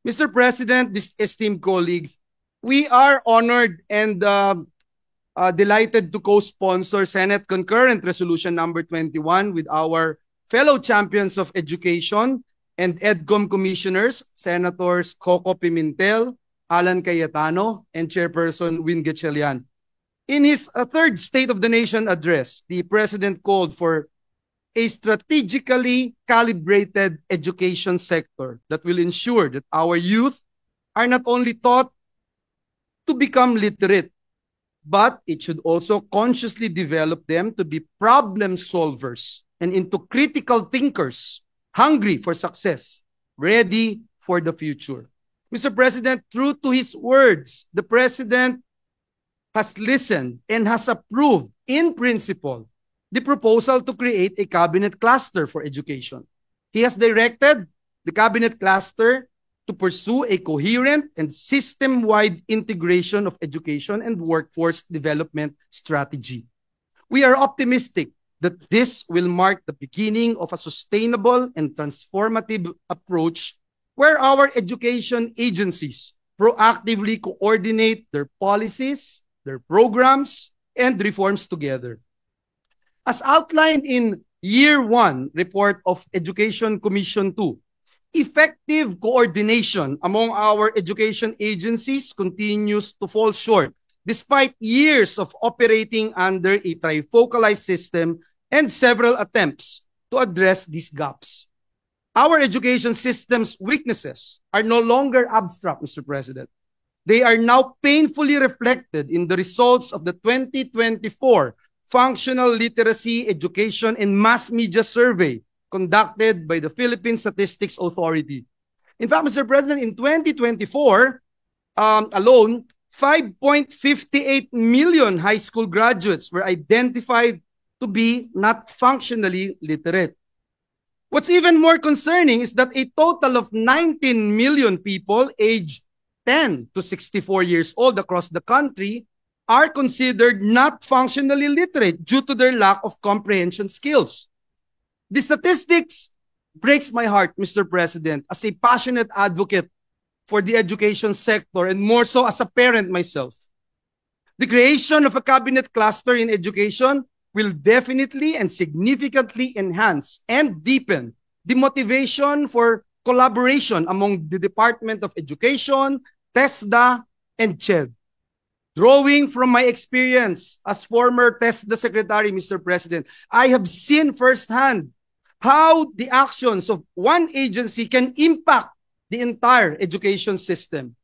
Mr. President, esteemed colleagues, we are honored and delighted to co-sponsor Senate Concurrent Resolution number 21 with our fellow champions of education and EDCOM commissioners, Senators Coco Pimentel, Alan Cayetano, and Chairperson Win Gatchalian. In his third State of the Nation address, the President called for a strategically calibrated education sector that will ensure that our youth are not only taught to become literate, but it should also consciously develop them to be problem solvers and into critical thinkers, hungry for success, ready for the future. Mr. President, true to his words, the President has listened and has approved in principle the proposal to create a cabinet cluster for education. He has directed the cabinet cluster to pursue a coherent and system-wide integration of education and workforce development strategy. We are optimistic that this will mark the beginning of a sustainable and transformative approach where our education agencies proactively coordinate their policies, their programs, and reforms together. As outlined in Year 1 report of Education Commission 2, effective coordination among our education agencies continues to fall short despite years of operating under a trifocalized system and several attempts to address these gaps. Our education system's weaknesses are no longer abstract, Mr. President. They are now painfully reflected in the results of the 2024 Functional Literacy, Education, and Mass Media Survey conducted by the Philippine Statistics Authority. In fact, Mr. President, in 2024 alone, 5.58 million high school graduates were identified to be not functionally literate. What's even more concerning is that a total of 19 million people aged 10 to 64 years old across the country are considered not functionally literate due to their lack of comprehension skills. The statistics breaks my heart, Mr. President, as a passionate advocate for the education sector and more so as a parent myself. The creation of a cabinet cluster in education will definitely and significantly enhance and deepen the motivation for collaboration among the Department of Education, TESDA, and CHED. Drawing from my experience as former TESDA Secretary, Mr. President, I have seen firsthand how the actions of one agency can impact the entire education system.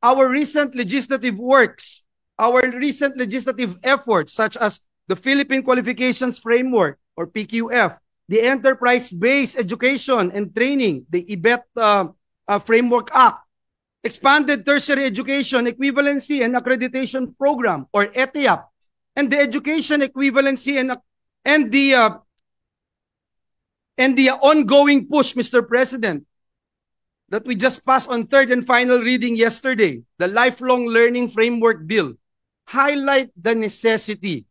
Our recent legislative works, our recent legislative efforts, such as the Philippine Qualifications Framework, or PQF, the Enterprise-Based Education and Training, the EBET Framework Act, Expanded Tertiary Education Equivalency and Accreditation Program, or ETIAP, and the Education Equivalency and the ongoing push, Mr. President, that we just passed on third and final reading yesterday, the Lifelong Learning Framework Bill, highlight the necessity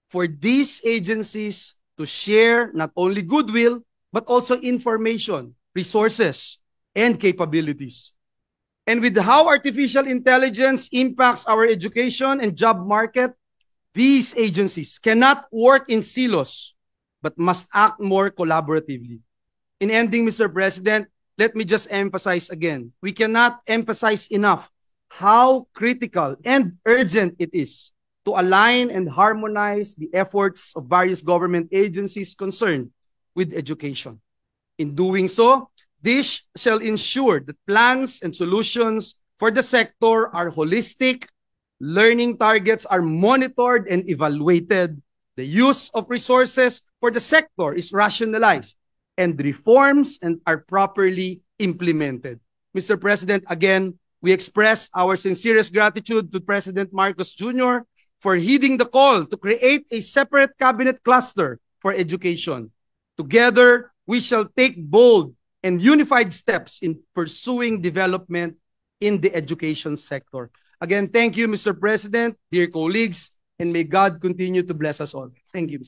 for these agencies to share not only goodwill, but also information, resources, and capabilities. And with how artificial intelligence impacts our education and job market, these agencies cannot work in silos, but must act more collaboratively. In ending, Mr. President, let me just emphasize again, we cannot emphasize enough how critical and urgent it is to align and harmonize the efforts of various government agencies concerned with education. In doing so, this shall ensure that plans and solutions for the sector are holistic, learning targets are monitored and evaluated, the use of resources for the sector is rationalized, and reforms are properly implemented. Mr. President, again, we express our sincerest gratitude to President Marcos Jr. for heeding the call to create a separate cabinet cluster for education. Together, we shall take bold and unified steps in pursuing development in the education sector. Again, thank you, Mr. President, dear colleagues, and may God continue to bless us all. Thank you.